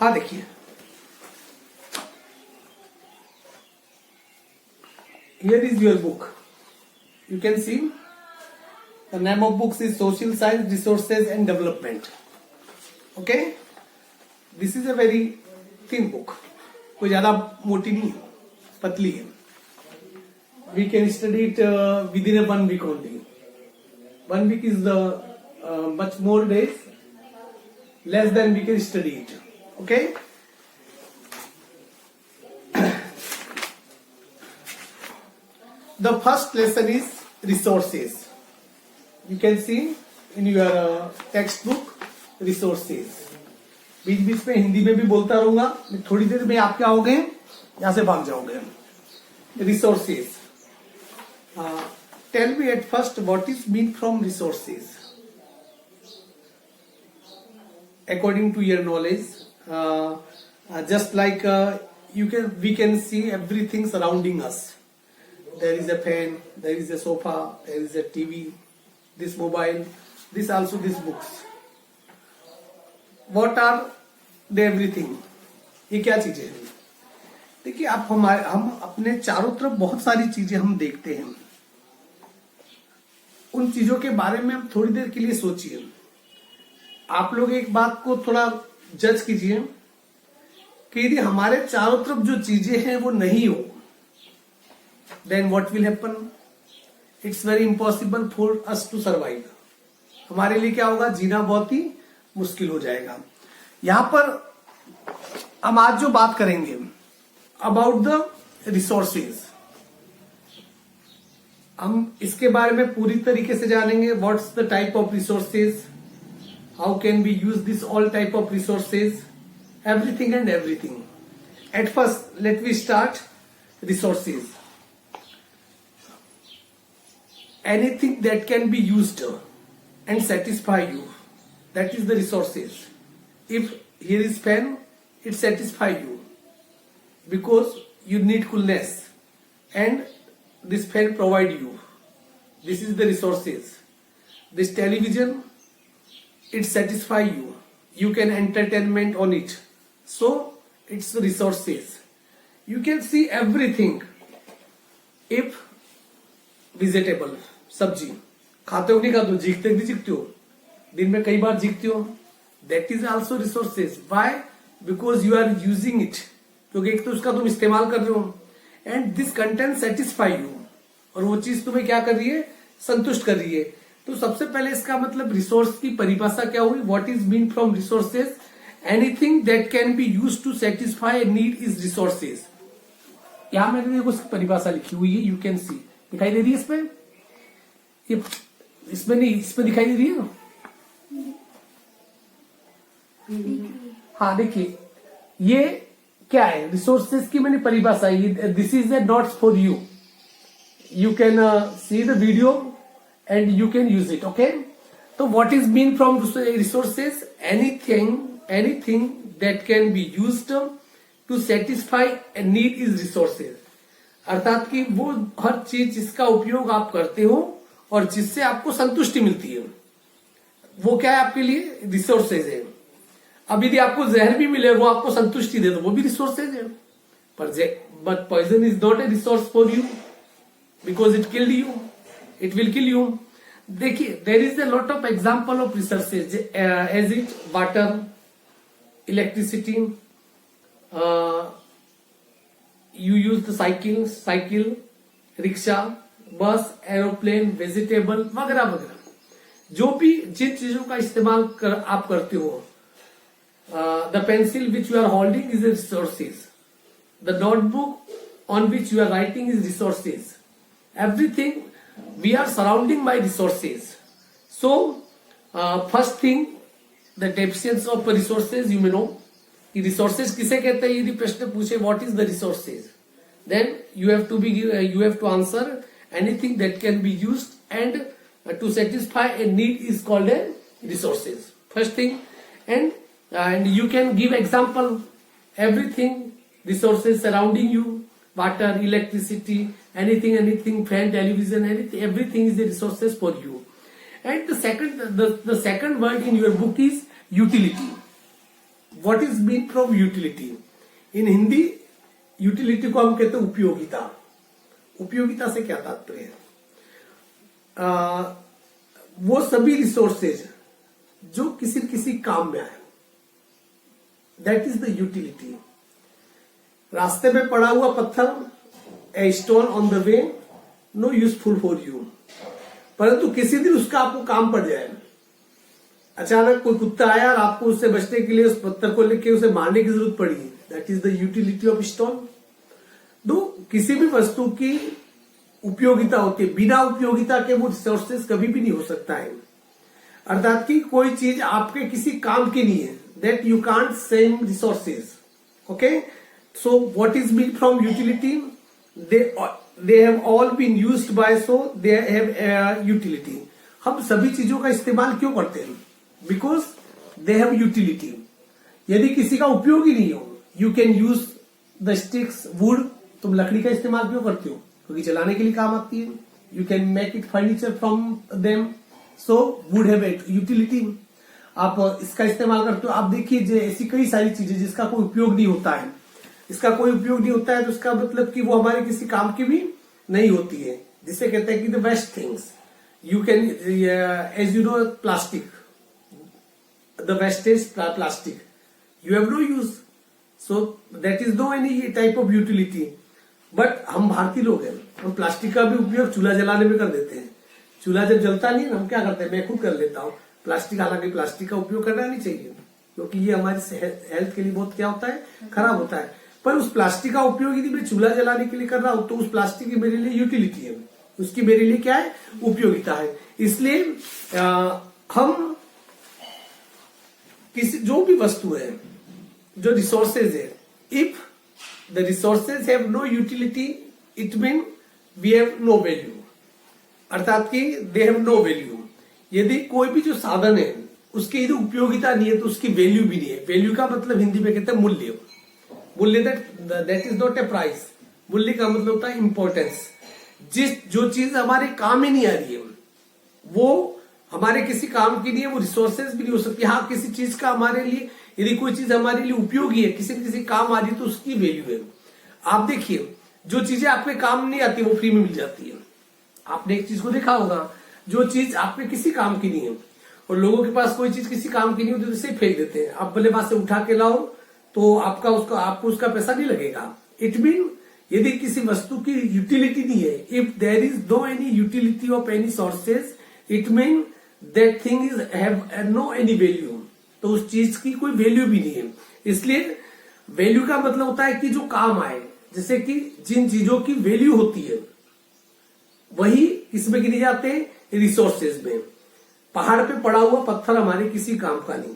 हाँ देखिए, here is your book. You can see the name of books is Social Science, Resources and Development. Okay, this is a very thin book. कोई ज्यादा मोटी नहीं है, पतली है. We can study it within a 1 week only. 1 week is the much more days. Less than we can study it. Okay. The first lesson is resources. You can see in your textbook resources. बीच बीच में हिंदी में भी बोलता रहूंगा. थोड़ी देर में आप क्या होगे, यहां से भाग जाओगे. Resources. Tell me at first what is mean from resources. According to your knowledge, just like we can see everything surrounding us. There is a fan, there is a sofa, there is a TV, this mobile, this also these books. What are the everything? ये क्या चीजें हैं? देखिए, आप हम अपने चारों तरफ बहुत सारी चीजें हम देखते हैं. उन चीजों के बारे में हम थोड़ी देर के लिए सोचिए. आप लोग एक बात को थोड़ा जज कीजिए कि यदि हमारे चारों तरफ जो चीजें हैं वो नहीं हो, then what will happen? It's very impossible for us to survive. हमारे लिए क्या होगा, जीना बहुत ही मुश्किल हो जाएगा. यहां पर हम आज जो बात करेंगे अबाउट द रिसोर्सेज, हम इसके बारे में पूरी तरीके से जानेंगे. What's the type of resources, how can we use this all type of resources, everything and everything. At first let me start resources. Anything that can be used and satisfy you, that is the resources. If here is fan, it satisfy you because you need coolness and this fan provide you. This is the resources. This television, it satisfy you. You can entertainment on it. So it's the resources. You can see everything. If vegetable, सब्जी खाते हो नहीं खाते हो, जीखते भी जीखते हो, दिन में कई बार जीखते हो, that is also resources. Why? Because you are using it. क्योंकि एक तो उसका तुम इस्तेमाल कर रहे हो and this content satisfy you. और वो चीज तुम्हें क्या कर रही है, संतुष्ट कर रही है. तो सबसे पहले इसका मतलब रिसोर्स की परिभाषा क्या हुई. What is mean from resources? Anything that can be used to satisfy a need is resources. यहां मैंने देखो इसकी परिभाषा लिखी हुई है. यू कैन सी, दिखाई दे रही है इसमें, ये इसमें नहीं, इसमें दिखाई दे रही है ना. हाँ देखिए, ये क्या है, रिसोर्सेज की मैंने परिभाषा. This is the notes for you. You can see the video and you can use it. Okay, so what is mean from resources? Anything that can be used to satisfy a need is resources. अर्थात कि वो हर चीज जिसका उपयोग आप करते हो और जिससे आपको संतुष्टि मिलती है, वो क्या है आपके लिए, रिसोर्सेज है. अब यदि आपको जहर भी मिले, वो आपको संतुष्टि दे, तो वो भी रिसोर्सेज है. But poison is not a resource for you because it killed you. It will kill you. देखिए, there is a lot of example of resources as it water, electricity, you use the cycle, rickshaw, bus, aeroplane, vegetable वगैरह वगैरह. जो भी जिन चीजों का इस्तेमाल आप करते हो, the pencil which you are holding is a resources. The notebook on which you are writing is resources. Everything we are surrounding by resources. So first thing, the deficiency of resources, you may know. resources किसे कहते हैं, यदि प्रश्न पूछे what is the resources, then you have to answer anything that can be used and to satisfy a need is called a resources. First thing, and you can give example. Everything resources surrounding you, water, electricity, anything, fan, television, everything is the resources for you. And the second word in your book is utility. What is mean from utility? In Hindi utility को हम कहते हैं उपयोगिता। उपयोगिता से क्या तात्पर्य है? वो सभी रिसोर्सेज जो किसी किसी काम में आए, दैट इज द यूटिलिटी। रास्ते में पड़ा हुआ पत्थर, a stone on the way, no useful for you, परंतु किसी दिन उसका आपको काम पड़ जाए। अचानक कोई कुत्ता आया और आपको उससे बचने के लिए उस पत्थर को लेके उसे मारने की जरूरत पड़ी, that is the utility of stone. तो किसी भी वस्तु की उपयोगिता होती है, बिना उपयोगिता के वो रिसोर्सेज कभी भी नहीं हो सकता है। अर्थात कि कोई चीज आपके किसी काम की नहीं है, that you can't same resources. Okay, so what is mean from utility? they have all been used by, so they have utility. हम सभी चीजों का इस्तेमाल क्यों करते हैं? Because they have utility. यदि किसी का उपयोग ही नहीं हो, you can use the sticks, wood, तुम लकड़ी का इस्तेमाल क्यों करते हो? क्योंकि चलाने के लिए काम आती है। You can make it furniture from them, so wood have utility. आप इसका इस्तेमाल करते हो। आप देखिए ऐसी कई सारी चीजें जिसका कोई उपयोग नहीं होता है, इसका कोई उपयोग नहीं होता है, तो इसका मतलब कि वो हमारे किसी काम की भी नहीं होती है, जिसे कहते हैं कि the waste things. You can, as you know, plastic, the wastage plastic, you have no use, so that is no any type of utility. But हम भारतीय लोग हैं, हम प्लास्टिक का भी उपयोग चूल्हा जलाने में कर देते हैं। चूल्हा जब जलता नहीं है, हम क्या करते हैं, मैं खुद कर लेता हूँ प्लास्टिक। हालांकि प्लास्टिक का उपयोग करना नहीं चाहिए, क्योंकि ये हमारी हेल्थ के लिए बहुत क्या होता है, खराब होता है। पर उस प्लास्टिक का उपयोग यदि मैं चूल्हा जलाने के लिए कर रहा हूं, तो उस प्लास्टिक की मेरे लिए यूटिलिटी है, उसकी मेरे लिए क्या है, उपयोगिता है। इसलिए हम किसी जो भी वस्तु है, जो रिसोर्सेज है, if the resources have no utility, it mean we have no value, अर्थात कि दे हैव नो वैल्यू। यदि कोई भी जो साधन है उसकी यदि उपयोगिता नहीं है, तो उसकी वैल्यू भी नहीं है। वैल्यू का मतलब हिंदी में कहते हैं मूल्य। मूल्य that is not A price. मूल्य का मतलब होता है इंपॉर्टेंस। जो चीज हमारे काम ही नहीं आ रही है, वो हमारे किसी काम की नहीं है, वो रिसोर्सेज भी नहीं हो सकती। हाँ, किसी चीज का हमारे लिए, यदि कोई चीज हमारे लिए उपयोगी है, किसी न किसी काम आ रही है, तो उसकी वैल्यू है। आप देखिए, जो चीजें आपके काम नहीं आती वो फ्री में मिल जाती है। आपने एक चीज को देखा होगा, जो चीज आपके किसी काम की नहीं है, और लोगों के पास कोई चीज किसी काम की नहीं होती तो इसे फेंक देते हैं। आप भले वहां से उठा के लाओ, तो आपको उसका पैसा नहीं लगेगा। इट मीन, यदि किसी वस्तु की यूटिलिटी नहीं है, if there is no any utility of any sources, it mean that thing is have no any value, तो उस चीज की कोई वैल्यू भी नहीं है। इसलिए वैल्यू का मतलब होता है कि जो काम आए, जैसे कि जिन चीजों की वैल्यू होती है वही इसमें गिने जाते हैं, रिसोर्सेज में। पहाड़ पे पड़ा हुआ पत्थर हमारे किसी काम का नहीं,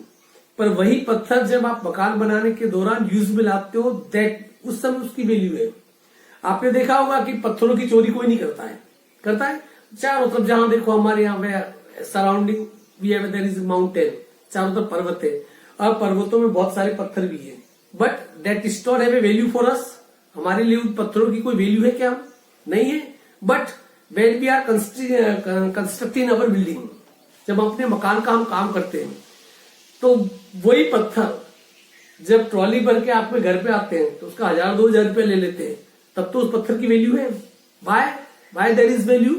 पर वही पत्थर जब आप मकान बनाने के दौरान यूज में लाते हो, दैट उस समय उसकी वैल्यू है। आपने देखा होगा कि पत्थरों की चोरी कोई नहीं करता है, करता है? चारों तरफ जहां देखो हमारे यहाँ पे surrounding we have, there is mountain, चारों तरफ पर्वत है, अब पर्वतों में बहुत सारे पत्थर भी है, but that store have a value for us. हमारे लिए उन पत्थरों की कोई वैल्यू है क्या? नहीं है। But when we are constructing our building, जब अपने मकान का हम काम करते हैं, तो वही पत्थर जब ट्रॉली भर के आप में घर पे आते हैं, तो उसका 1000-2000 रुपए ले लेते हैं, तब तो उस पत्थर की वैल्यू है। Why there is value?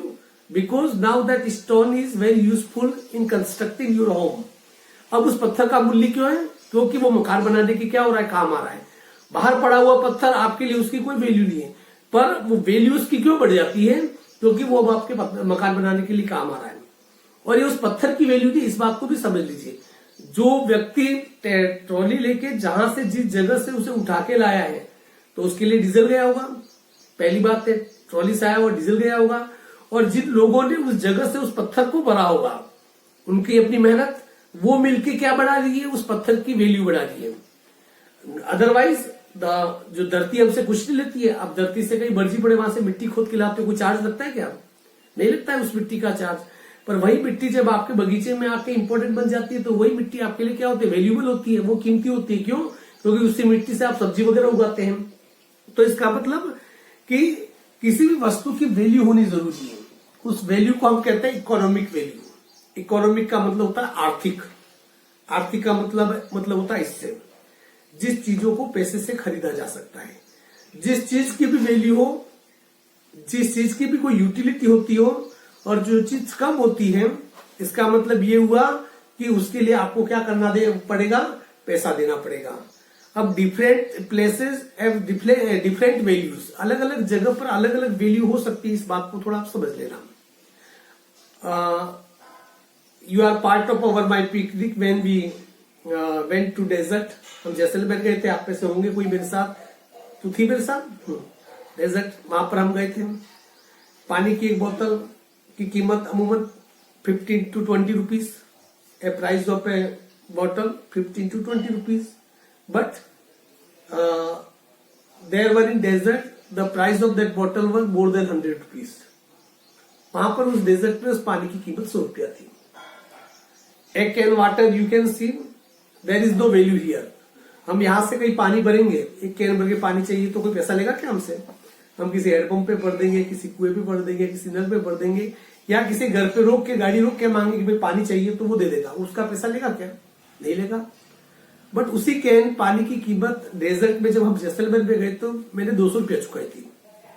Because now that stone is very useful in constructing your home. अब उस पत्थर का मूल्य क्यों है? क्योंकि वो मकान बनाने की क्या हो रहा है, काम आ रहा है। बाहर पड़ा हुआ पत्थर आपके लिए उसकी कोई वैल्यू नहीं है, पर वो वैल्यू उसकी क्यों बढ़ जाती है? क्योंकि वो अब आपके मकान बनाने के लिए काम आ रहा है। और ये उस पत्थर की वैल्यू थी, इस बात को भी समझ लीजिए। जो व्यक्ति ट्रॉली लेके जहां से, जिस जगह से उसे उठा के लाया है, तो उसके लिए डीजल गया होगा, पहली बात है। ट्रॉली से आया हुआ डीजल गया होगा, और जिन लोगों ने उस जगह से उस पत्थर को भरा होगा, उनकी अपनी मेहनत, वो मिलके क्या बढ़ा रही है, उस पत्थर की वैल्यू बढ़ा रही है। अदरवाइज जो धरती हमसे कुछ नहीं लेती है। अब धरती से कहीं मर्जी पड़े वहां से मिट्टी खोद के लाते हो, कोई चार्ज लगता है क्या? नहीं लगता है उस मिट्टी का चार्ज। पर वही मिट्टी जब आपके बगीचे में आके इंपॉर्टेंट बन जाती है, तो वही मिट्टी आपके लिए क्या होती है, वैल्यूबल होती है, वो कीमती होती है। क्यों? क्योंकि उसी मिट्टी से आप सब्जी वगैरह उगाते हैं। तो इसका मतलब कि किसी भी वस्तु की वैल्यू होनी जरूरी है। उस वैल्यू को हम कहते हैं इकोनॉमिक वैल्यू। इकोनॉमिक का मतलब होता है आर्थिक। आर्थिक का मतलब होता है इससे। जिस चीजों को पैसे से खरीदा जा सकता है, जिस चीज की भी वैल्यू हो, जिस चीज की भी कोई यूटिलिटी होती हो, और जो चीज कम होती है, इसका मतलब ये हुआ कि उसके लिए आपको क्या करना पड़ेगा, पैसा देना पड़ेगा। अब different places have different values, अलग अलग जगह पर अलग अलग वैल्यू हो सकती है, इस बात को थोड़ा आप समझ लेना। You are part of our my picnic when we went to desert. हम जैसलमेर गए थे, आप में से होंगे कोई मेरे साथ, तू थी मेरे साथ डेजर्ट, वहां पर हम गए थे। पानी की एक बोतल की कीमत अमूमन 15 to 20 rupees, a price of a bottle 15 to 20 rupees, but there were in desert the price of that bottle was more than 100 rupees. वहां पर उस डेजर्ट में उस पानी की कीमत 100 रुपया थी। A can water you can see there is no value here. हम यहां से कहीं पानी भरेंगे, एक कैन भर के पानी चाहिए तो कोई पैसा लेगा क्या हमसे? हम किसी हैंडपंप पे भर देंगे, किसी कुएं पे भर देंगे, किसी नल पे भर देंगे, या किसी घर पे रोक के, गाड़ी रोक के मांगे कि भाई पानी चाहिए, तो वो दे देगा, उसका पैसा लेगा क्या? नहीं लेगा। बट उसी कैन पानी की कीमत डेजर्ट में जब हम जैसलमेर में गए तो मैंने 200 रुपया चुकाई थी,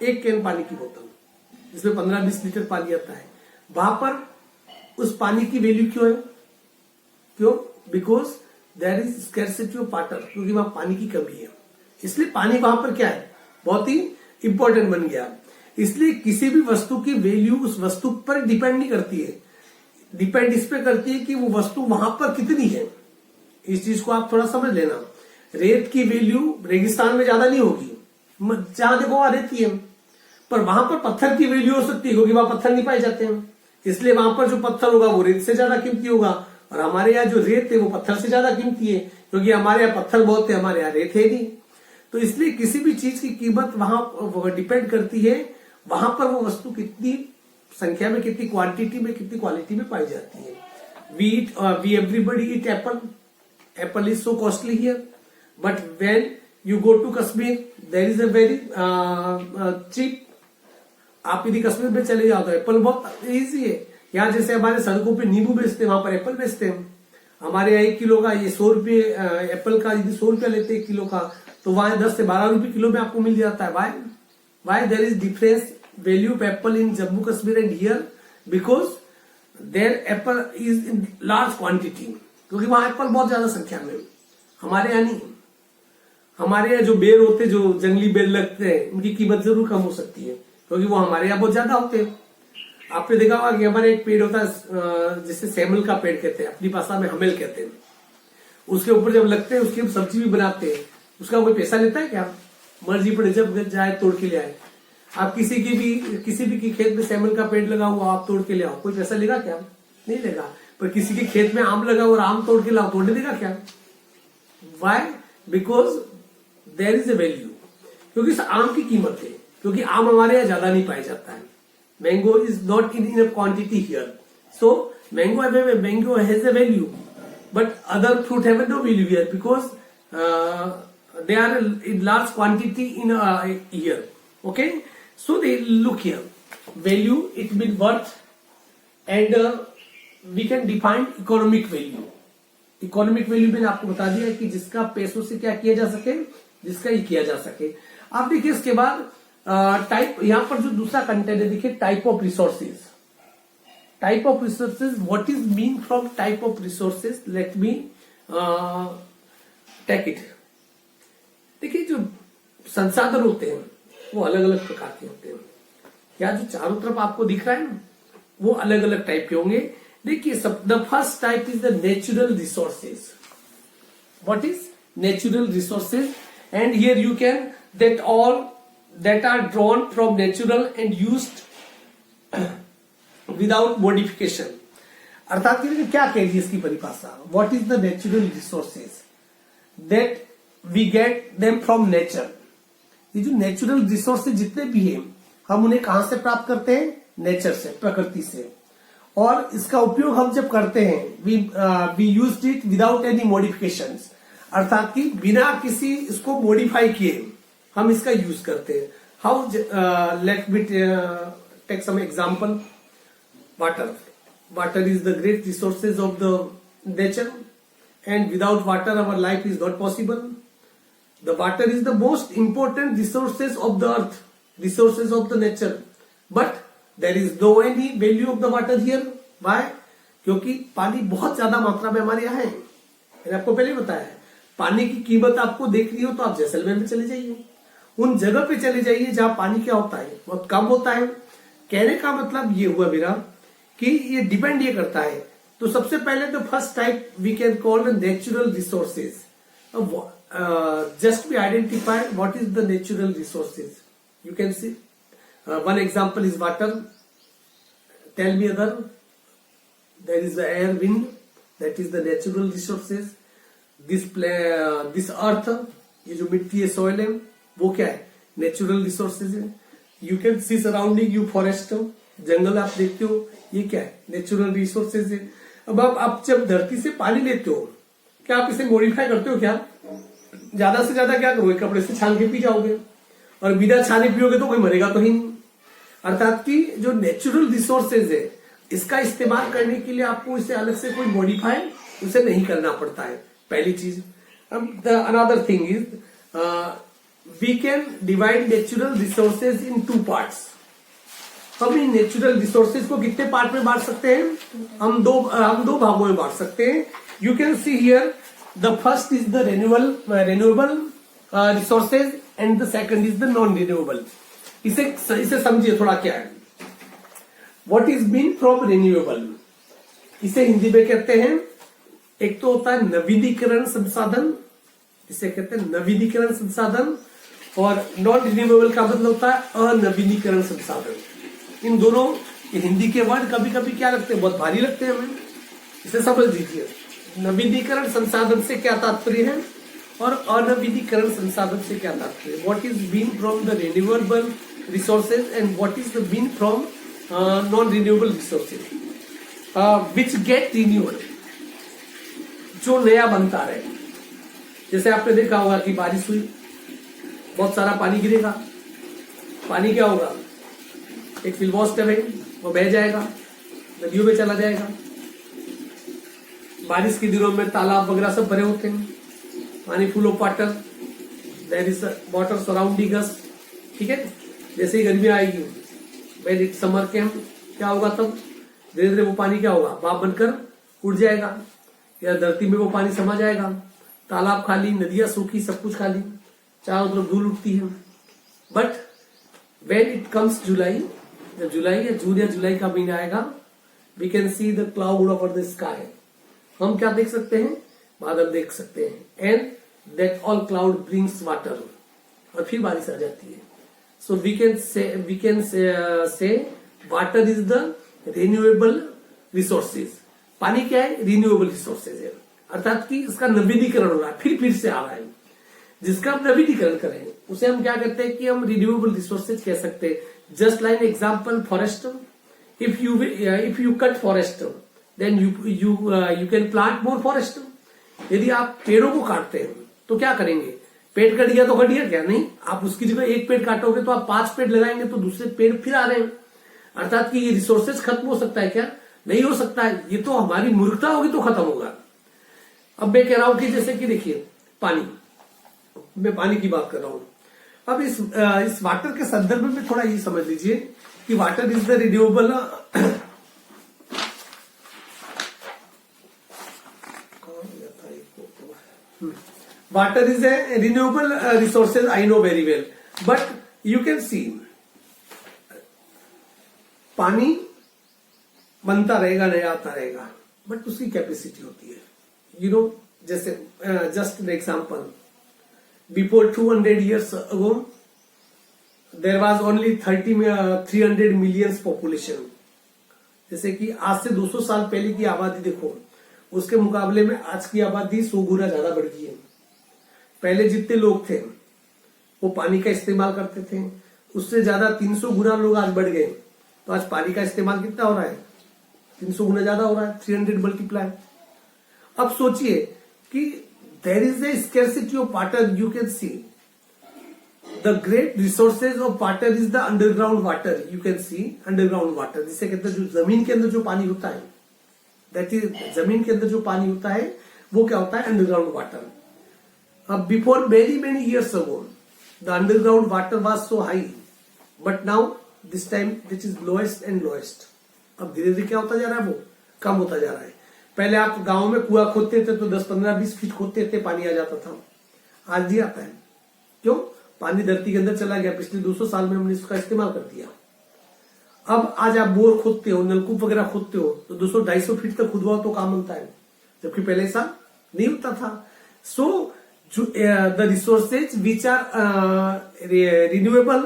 एक कैन पानी की बोतल जिसमें 15-20 लीटर पानी आता है। वहां पर उस पानी की वैल्यू क्यों है? क्यों? Because there is scarcity of water, क्योंकि वहां पानी की कमी है, इसलिए पानी वहां पर क्या है, बहुत ही इंपॉर्टेंट बन गया। इसलिए किसी भी वस्तु की वैल्यू उस वस्तु पर डिपेंड नहीं करती है, डिपेंड इस पे करती है कि वो वस्तु वहां पर कितनी है। इस चीज को आप थोड़ा समझ लेना। रेत की वैल्यू रेगिस्तान में ज्यादा नहीं होगी, जहां देखो वहां रेत ही है, पर वहां पर पत्थर की वैल्यू हो सकती है, क्योंकि वहां पत्थर नहीं पाए जाते हैं, इसलिए वहां पर जो पत्थर होगा वो रेत से ज्यादा कीमती होगा। और हमारे यहाँ जो रेत है वो पत्थर से ज्यादा कीमती है, क्योंकि हमारे यहाँ पत्थर बहुत है, हमारे यहाँ रेत है नहीं। तो इसलिए किसी भी चीज की कीमत वहां डिपेंड करती है वहां पर वो वस्तु कितनी संख्या में, कितनी क्वांटिटी में, कितनी क्वालिटी में पाई जाती है। We everybody eat apple, apple is so costly here, but when you go to Kashmir there is a very cheap. आप यदि कश्मीर में चले जाओ तो एप्पल बहुत इजी है। यहाँ जैसे हमारे सड़कों पे नींबू बेचते हैं, वहां पर एप्पल बेचते हैं। हमारे यहाँ 1 किलो का ये 100 रुपये एप्पल का, यदि 100 रुपया लेते 1 किलो का, तो वहां 10 से 12 रुपये किलो में आपको मिल जाता है। Why there is difference value of apple in Jammu Kashmir and here? Because there apple is in large quantity, क्योंकि वहां एप्पल बहुत ज्यादा संख्या में, हमारे यहाँ नहीं। हमारे यहाँ जो बेर होते, जो जंगली बेर लगते हैं, उनकी कीमत जरूर कम हो सकती है, क्योंकि वो हमारे यहाँ बहुत ज्यादा होते हैं। आपने देखा होगा कि हमारे एक पेड़ होता है जिसे सेमल का पेड़ कहते हैं, अपनी भाषा में हमेल कहते हैं। उसके ऊपर जब लगते हैं उसकी हम सब्जी भी बनाते हैं, उसका कोई पैसा लेता है क्या? मर्जी पड़े जब जाए तोड़ के ले आए। आप किसी भी की खेत में सेमल का पेड़ लगा हुआ आप तोड़ के ले आओ, कोई पैसा लेगा क्या? नहीं लेगा। पर किसी के खेत में आम लगा और आम तोड़ के लाओ, तोड़ने देगा क्या? Why? Because there is a value, क्योंकि इस आम की कीमत है, क्योंकि आम हमारे यहाँ ज्यादा नहीं पाया जाता है। Mango is not in enough quantity here, so mango has a value, but other fruit have no value here because they are in large quantity in a year. Okay, so they look here, value, it means worth, and we can define economic value. Economic value मैंने आपको बता दिया कि जिसका पैसों से क्या किया जा सके, जिसका ही किया जा सके। आप देखिए इसके बाद टाइप, यहां पर जो दूसरा कंटेंट है देखिए, type of resources. Type of resources, what is mean from type of resources? Let me take it. देखिए जो संसाधन होते हैं वो अलग अलग प्रकार के होते हैं। क्या जो चारों तरफ आपको दिख रहा है ना, वो अलग अलग टाइप के होंगे। देखिए the first type is the natural resources. What is natural resources? And here you can that all that are drawn from natural and used without modification. अर्थात क्या कह रही है इसकी परिभाषा? What is the natural resources? That we get them from nature. ये जो natural resources जितने भी हैं, हम उन्हें कहां से प्राप्त करते हैं? नेचर से, प्रकृति से। और इसका उपयोग हम जब करते हैं, we used it without any modifications, अर्थात कि बिना किसी इसको मॉडिफाई किए हम इसका यूज करते हैं। How? Let me take some example. Water, water is the great resources of the nature, and without water our life is not possible. The water is the most important resources of the earth, resources of the nature. But there is no any value of the water here. Why? क्योंकि पानी बहुत ज्यादा मात्रा में हमारे यहाँ है. मैंने आपको पहले बताया है, पानी की कीमत आपको देखनी हो तो आप जैसलमेर में चले जाइए, उन जगह पे चले जाइए जहां पानी क्या होता है, बहुत कम होता है. कहने का मतलब ये हुआ मेरा कि ये डिपेंड ये करता है. तो सबसे पहले the first type we can call the natural resources. Just we identify what is the natural resources. You can see one example is water. Tell me other. There is the air, wind. That is the natural resources. This earth, ये जो मिट्टी है, soil है, वो क्या है? Natural resources है. You can see surrounding you forest, जंगल आप देखते हो, ये क्या है? Natural resources है. अब आप जब धरती से पानी लेते हो, क्या आप इसे मॉडिफाई करते हो? क्या ज्यादा से ज्यादा क्या करोगे? कपड़े से छान के पी जाओगे, और बिना छाने पियोगे तो कोई मरेगा तो ही नहीं. अर्थात कि जो नेचुरल रिसोर्सेज है, इसका इस्तेमाल करने के लिए आपको इसे अलग से कोई मॉडिफाई उसे नहीं करना पड़ता है, पहली चीज. अब another thing is we can divide natural resources in 2 parts. हम इन नेचुरल रिसोर्सेज को कितने पार्ट में बांट सकते हैं? हम दो भागों में बांट सकते हैं. You can see here the first is the renewable resources and the second is the non renewable. इसे समझिए थोड़ा क्या है. What is mean from renewable? इसे हिंदी में कहते हैं, एक तो होता है नवीनीकरण संसाधन, इसे कहते हैं नवीनीकरण संसाधन, और नॉन रिन्यूएबल का मतलब होता है अनवीनीकरण संसाधन. इन दोनों हिंदी के वर्ड कभी कभी क्या लगते हैं, बहुत भारी लगते हैं हमें. इसे समझ लीजिए. नवीनीकरण संसाधन से क्या तात्पर्य है और अनवीनीकरण संसाधन से क्या तात्पर्य है. What is been from the renewable resources and what is the been from non renewable resources which get renewal, जो नया बनता रहे. जैसे आपने देखा होगा कि बारिश हुई, बहुत सारा पानी गिरेगा, पानी क्या होगा, एक फिल्बॉस्टर है, वो बह जाएगा, नदियों में चला जाएगा. बारिश के दिनों में तालाब वगैरह सब भरे होते हैं, पानी full of water, there is water surrounding us. ठीक है. जैसे ही गर्मी आएगी, व्हेन इट समर के, क्या होगा, तब धीरे धीरे वो पानी क्या होगा, भाप बनकर उड़ जाएगा, या धरती में वो पानी समा जाएगा. तालाब खाली, नदियां सूखी, सब कुछ खाली, चारों तरफ धूल उठती है. But when it comes July, जब जुलाई या जून या जुलाई का महीना आएगा, we can see the cloud over the sky. हम क्या देख सकते हैं, बादल देख सकते हैं. And that all cloud brings water, और फिर बारिश आ जाती है. So we can say water is the renewable resources. पानी क्या है, रिन्यूएबल रिसोर्सेज है. अर्थात कि इसका नवीनीकरण हो रहा है, फिर से आ रहा है. जिसका हम नवीनीकरण करें उसे हम क्या कहते हैं कि हम रिन्यूएबल रिसोर्सेज कह सकते हैं. Just like example forest. If you cut forest, then you can plant more forest. यदि आप पेड़ों को काटते हैं तो क्या करेंगे, पेड़ कट गया तो कट गया, क्या नहीं, आप उसकी जगह एक पेड़ काटोगे तो आप 5 पेड़ लगाएंगे तो दूसरे पेड़ फिर आ रहे हैं. अर्थात कि ये रिसोर्सेज खत्म हो सकता है क्या, नहीं हो सकता है. ये तो हमारी मूर्खता होगी तो खत्म होगा. अब मैं कह रहा हूं कि जैसे कि देखिए पानी, मैं पानी की बात कर रहा हूं. अब इस वाटर के संदर्भ में थोड़ा ये समझ लीजिए कि water is the renewable, water is a renewable resources, I know very well, but you can see पानी बनता रहेगा, नया आता रहेगा, बट उसकी कैपेसिटी होती है. यू नो, जैसे just an example, before 200 years ago there was only 300 million population. जैसे कि आज से 200 साल पहले की आबादी देखो, उसके मुकाबले में आज की आबादी 100 गुना ज्यादा बढ़ गई है. पहले जितने लोग थे वो पानी का इस्तेमाल करते थे, उससे ज्यादा 300 गुना लोग आज बढ़ गए. तो आज पानी का इस्तेमाल कितना हो रहा है, 300 गुना ज्यादा हो रहा है, 300 मल्टीप्लाई. अब सोचिए कि there is a scarcity of water. You can see the great resources of water is the underground water. You can see underground water, जिसे कहते हैं जो जमीन के अंदर जो पानी होता है, दैट इज जमीन के अंदर जो पानी होता है वो क्या होता है, underground water. Before many years ago, the underground water was so high, but now this time this is lowest and lowest. अब धीरे धीरे क्या होता जा रहा है, वो कम होता जा रहा है. पहले आप गांव में कुआं खोदते थे तो 10, 15, 20 फीट खोदते थे, पानी आ जाता था. आज नहीं आता है. क्यों? पानी धरती के अंदर चला गया. पिछले 200 साल में हमने इसका इस्तेमाल कर दिया. अब आज आप बोर खोदते हो, नलकूप वगैरह खोदते हो तो 200-250 फीट तक खुदवाओ तो काम बनता है, जबकि पहले ऐसा नहीं होता था. सो the resources which are renewable,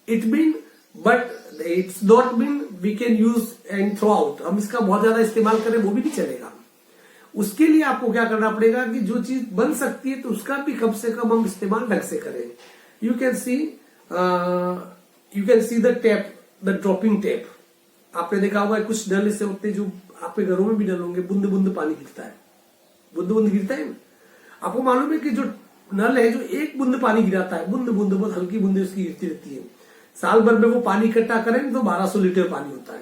it mean, but it's not mean we can use and throw out. हम इसका बहुत ज्यादा इस्तेमाल करें वो भी नहीं चलेगा. उसके लिए आपको क्या करना पड़ेगा कि जो चीज बन सकती है तो उसका भी कम से कम हम इस्तेमाल ढंग से करें. You can see the tap, the dropping tap. आपने देखा होगा कुछ नल ऐसे होते हैं जो आपके घरों में भी नल होंगे, बूंद बूंद पानी गिरता है, बूंद बूंद गिरता है. आपको मालूम है कि जो नल है, जो एक बूंद पानी गिराता है, बूंद बूंद बहुत हल्की बूंदे उसकी गिरती रहती है, साल भर में वो पानी इकट्ठा करें तो 1200 लीटर पानी होता है,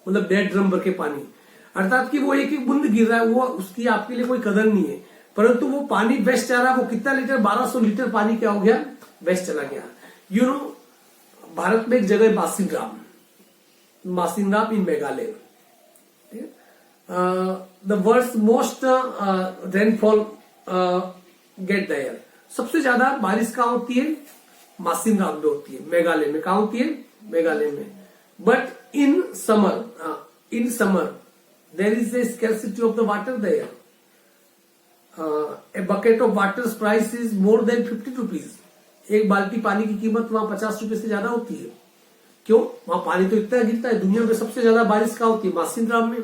मतलब 1.5 ड्रम भर के पानी. अर्थात कि वो एक एक बूंद गिर रहा है, वो उसकी आपके लिए कोई कदर नहीं है, परंतु वो पानी वेस्ट जा रहा है. वो कितना लीटर, 1200 लीटर पानी क्या हो गया, वेस्ट चला गया. यू नो, भारत में एक जगह है Mawsynram, Mawsynram in Meghalaya. The world's most rainfall get there. सबसे ज्यादा बारिश कहाँ होती है, मासिनराम में होती है, मेघालय में. कहाँ होती है, मेघालय में. But in summer there is a scarcity of the water there. A bucket of water price is more than 50 rupees. एक बाल्टी पानी की कीमत वहां 50 रुपए से ज्यादा होती है. क्यों? वहां पानी तो इतना गिरता है. दुनिया में सबसे ज्यादा बारिश कहाँ होती है, मासिनराम में.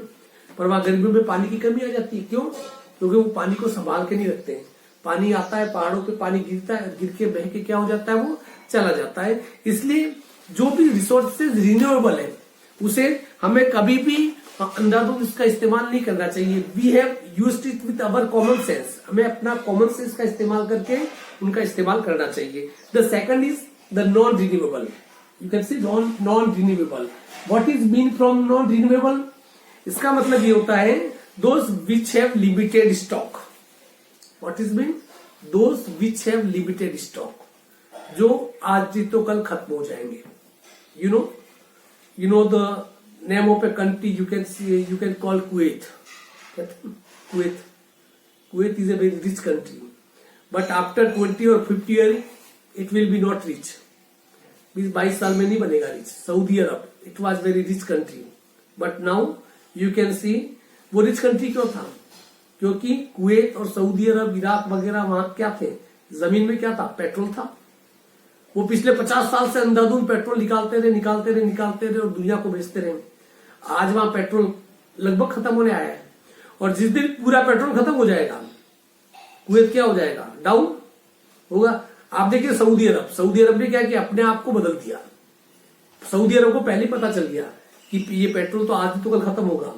पर वहां गर्मियों में पानी की कमी आ जाती है. क्यों? क्योंकि वो पानी को संभाल के नहीं रखते हैं. पानी आता है, पहाड़ों पे पानी गिरता है, गिर के बह के क्या हो जाता है, वो चला जाता है. इसलिए जो भी रिसोर्सेज रिन्यूएबल है उसे हमें कभी भी अंधाधुंध इसका इस्तेमाल नहीं करना चाहिए. We have used it with our common sense. हमें अपना कॉमन सेंस का इस्तेमाल करके उनका इस्तेमाल करना चाहिए. The second is the non renewable. You can see non renewable. What is mean from non renewable? इसका मतलब ये होता है those which have limited stock. What is mean? Those which have limited stock, जो आज जी तो कल खत्म हो जाएंगे. You know the name of a country, you can call Kuwait. Kuwait is a very rich country, but after 20 और 50 year it will be not rich. 20-22 साल में नहीं बनेगा rich. Saudi Arab, it was very rich country, but now you can सी. वो rich country क्यों था? क्योंकि Kuwait और सऊदी अरब, इराक वगैरह वहां क्या थे, जमीन में क्या था, पेट्रोल था. वो पिछले 50 साल से अंधाधुंध पेट्रोल निकालते रहे और दुनिया को बेचते रहे. आज वहां पेट्रोल लगभग खत्म होने आया है, और जिस दिन पूरा पेट्रोल खत्म हो जाएगा कुवैत क्या हो जाएगा, डाउन होगा. आप देखिए सऊदी अरब ने क्या किया, अपने आप को बदल दिया. सऊदी अरब को पहले पता चल गया कि ये पेट्रोल तो आज तो कल खत्म होगा,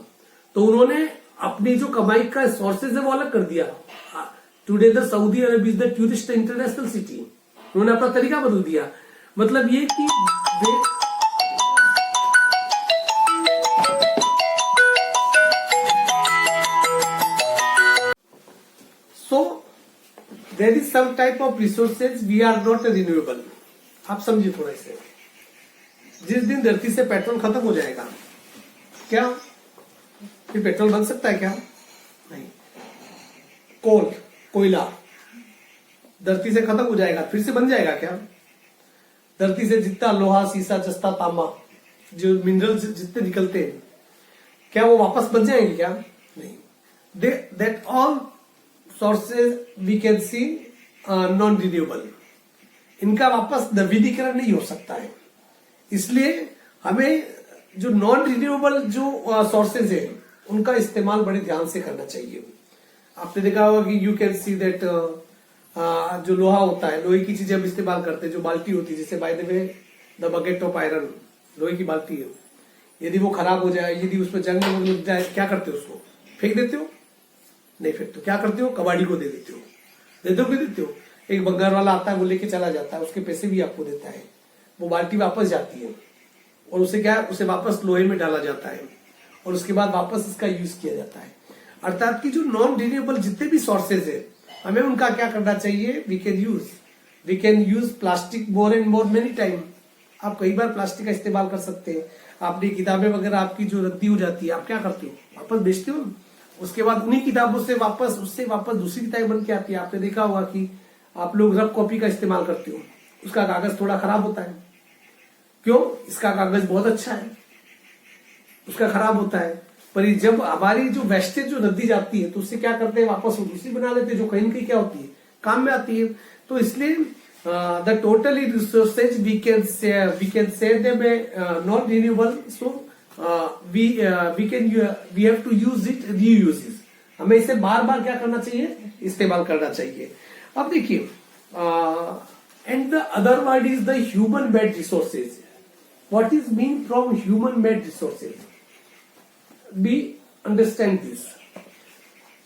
तो उन्होंने अपनी जो कमाई का सोर्सेज है वो अलग कर दिया. Today the Saudi Arab is the tourist international city. उन्होंने अपना तरीका बदल दिया. मतलब ये कि so there is some type of resources we are not renewable. आप समझिए थोड़ा इसे. जिस दिन धरती से पेट्रोल खत्म हो जाएगा, क्या फिर पेट्रोल बन सकता है क्या? नहीं. कोयला धरती से खत्म हो जाएगा, फिर से बन जाएगा क्या? धरती से जितना लोहा, सीसा, जस्ता, तांबा, जो मिनरल्स जितने निकलते हैं, क्या वो वापस बन जाएंगे क्या? नहीं. That all sources we can see non renewable. इनका वापस नवीनीकरण नहीं हो सकता है. इसलिए हमें जो नॉन रिन्यूएबल जो सोर्सेज है उनका इस्तेमाल बड़े ध्यान से करना चाहिए. आपने देखा होगा कि यू कैन सी दैट जो लोहा होता है, लोहे की चीजें हम इस्तेमाल करते हैं. जो बाल्टी होती है, जैसे by the way the bucket of iron, लोहे की बाल्टी है. यदि वो खराब हो जाए, यदि उसमें जंग लग जाए, क्या करते हो? उसको फेंक देते हो? नहीं फेंकते. क्या करते हो? कबाड़ी को दे देते हो. देते हो. एक बंगार वाला आता है, वो लेके चला जाता है, उसके पैसे भी आपको देता है. वो बाल्टी वापस जाती है और उसे क्या, उसे वापस लोहे में डाला जाता है और उसके बाद वापस इसका यूज किया जाता है. अर्थात कि जो नॉन रिन्यूएबल जितने भी सोर्सेज है हमें उनका क्या करना चाहिए, we can use plastic more and more many time. आप कई बार प्लास्टिक का इस्तेमाल कर सकते हैं। आपने किताबें वगैरह आपकी जो रद्दी हो जाती है, आप क्या करते हो, वापस बेचते हो। उसके बाद उन्हीं किताबों से उससे वापस दूसरी किताब बन के आती है। आपने देखा होगा कि आप लोग रफ कॉपी का इस्तेमाल करते हो, उसका कागज थोड़ा खराब होता है। क्यों? इसका कागज बहुत अच्छा है, उसका खराब होता है। पर जब हमारी जो वेस्टेज जो रद्दी जाती है तो उससे क्या करते हैं, वापस वो दूसरी बना लेते हैं, जो कहीं न कहीं क्या होती है, काम में आती है। तो इसलिए the totally resources we can say them not renewable, so we have to use it, reuse it. हमें इसे बार बार क्या करना चाहिए, इस्तेमाल करना चाहिए। अब देखिए, and the other word is the human made resources. What is mean from human made resources? We understand this.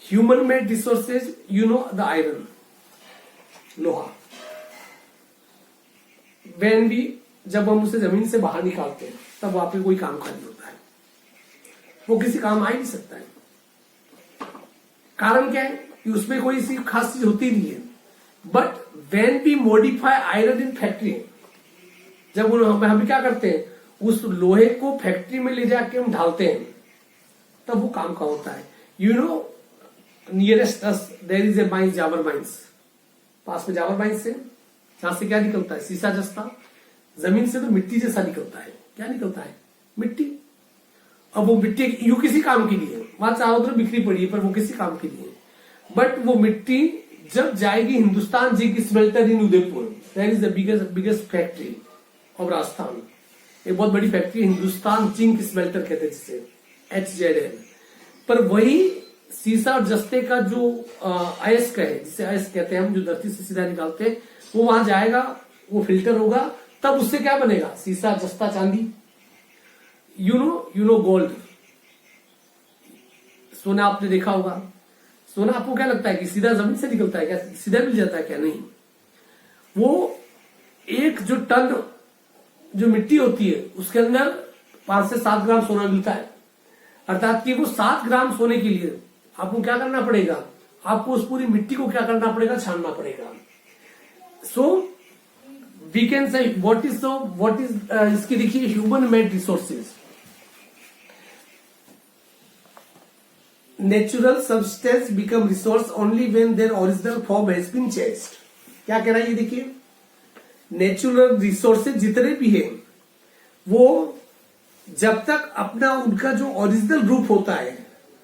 Human made resources, you know, the iron, लोहा। When we, जब हम उसे जमीन से बाहर निकालते हैं तब वहां पे कोई काम का नहीं होता है, वो किसी काम आ ही नहीं सकता है। कारण क्या है कि उसमें कोई सी खास चीज होती नहीं है। But when we modify iron in factory, जब हम क्या करते हैं, उस लोहे को फैक्ट्री में ले जाके हम ढालते हैं, तब वो काम का होता है। You know, nearest us there is a mines, Zawar mines. पास में जावर माइंस है, जहां से क्या निकलता है, सीसा जस्ता। जमीन से तो मिट्टी जैसा निकलता है। क्या निकलता है? मिट्टी। अब वो मिट्टी यू किसी काम के लिए, वहां चारों तरफ बिखरी पड़ी है, पर वो किसी काम के लिए। बट वो मिट्टी जब जाएगी Hindustan zinc smelter in Udaipur, that is the biggest factory of Rajasthan. एक बहुत बड़ी फैक्ट्री हिंदुस्तान जिंक स्मेल्टर कहते हैं जिसे, HZL। पर वही सीसा और जस्ते का जो अयस्क है, जिसे अयस्क कहते हैं हम, जो धरती से सीधा निकालते हैं, वो वहां जाएगा, वो फिल्टर होगा, तब उससे क्या बनेगा, सीसा, जस्ता, चांदी। यू नो गोल्ड, सोना आपने देखा होगा। सोना आपको क्या लगता है कि सीधा जमीन से निकलता है क्या, सीधा मिल जाता है क्या? नहीं। वो एक जो टन जो मिट्टी होती है उसके अंदर 5 से 7 ग्राम सोना मिलता है। अर्थात कि वो 7 ग्राम सोने के लिए आपको क्या करना पड़ेगा, आपको उस पूरी मिट्टी को क्या करना पड़ेगा, छानना पड़ेगा। So we can say what is इसकी देखिए, human made resources. Natural substance become resource only when their original form has been changed. क्या कह रहा है ये देखिए, नेचुरल रिसोर्सेज जितने भी हैं वो जब तक अपना उनका जो ओरिजिनल रूप होता है,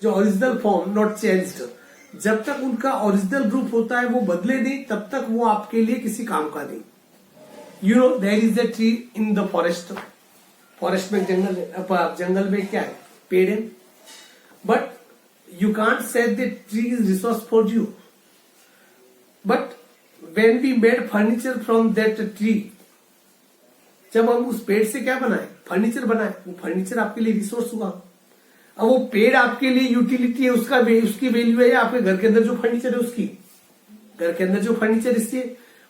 जो ओरिजिनल फॉर्म नॉट चेंज्ड, जब तक उनका ओरिजिनल रूप होता है वो बदले नहीं, तब तक वो आपके लिए किसी काम का नहीं। You know, there is a tree in the forest. Forest में जंगल में क्या है, पेड़ है। But you can't say the tree is resource for you. But when we made furniture from that tree, जब हम उस पेड़ से क्या बनाए, फर्नीचर बनाए, वो फर्नीचर आपके लिए रिसोर्स हुआ। अब वो पेड़ आपके लिए यूटिलिटी है, उसकी वैल्यू है, आपके घर के अंदर जो फर्नीचर है उसकी, घर के अंदर जो फर्नीचर इससे।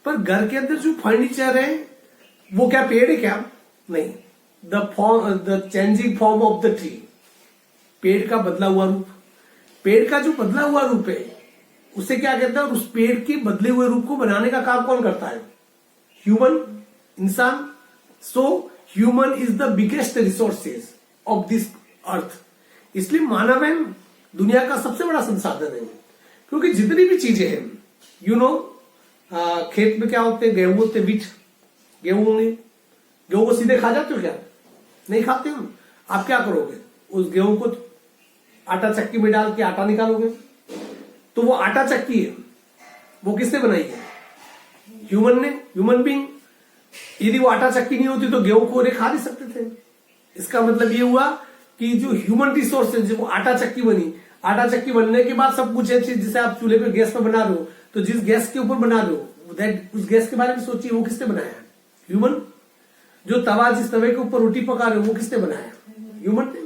पर घर के अंदर जो फर्नीचर है वो क्या पेड़ है क्या? नहीं। The changing form of the tree, पेड़ का बदला हुआ रूप। पेड़ का जो बदला हुआ रूप है उसे क्या कहता है, उस पेड़ के बदले हुए रूप को बनाने का काम कौन करता है? ह्यूमन, इंसान। So human is the biggest resources of this अर्थ। इसलिए मानव है दुनिया का सबसे बड़ा संसाधन है, क्योंकि जितनी भी चीजें हैं, यू नो, खेत में क्या होते हैं, गेहूं होते, बीट गेहूं होंगे, गेहूं को सीधे खा जाते हो क्या? नहीं खाते हो। आप क्या करोगे, उस गेहूं को आटा चक्की में डाल के आटा निकालोगे। तो वो आटा चक्की है, वो किसने बनाई है? ह्यूमन ने, ह्यूमन बीइंग। यदि वो आटा चक्की नहीं होती तो गेहूं को खा नहीं सकते थे। इसका मतलब ये हुआ कि जो ह्यूमन रिसोर्सेज, वो आटा चक्की बनी। आटा चक्की बनने के बाद सब कुछ है, जैसे आप चूल्हे पे गैस पे बना रहे हो, तो जिस गैस के ऊपर बना रहे हो उस गैस के बारे में सोचिए, वो किसने बनाया? ह्यूमन। जो तवा, जिस तवे के ऊपर रोटी पका रहे हो, वो किसने बनाया? ह्यूमन ने।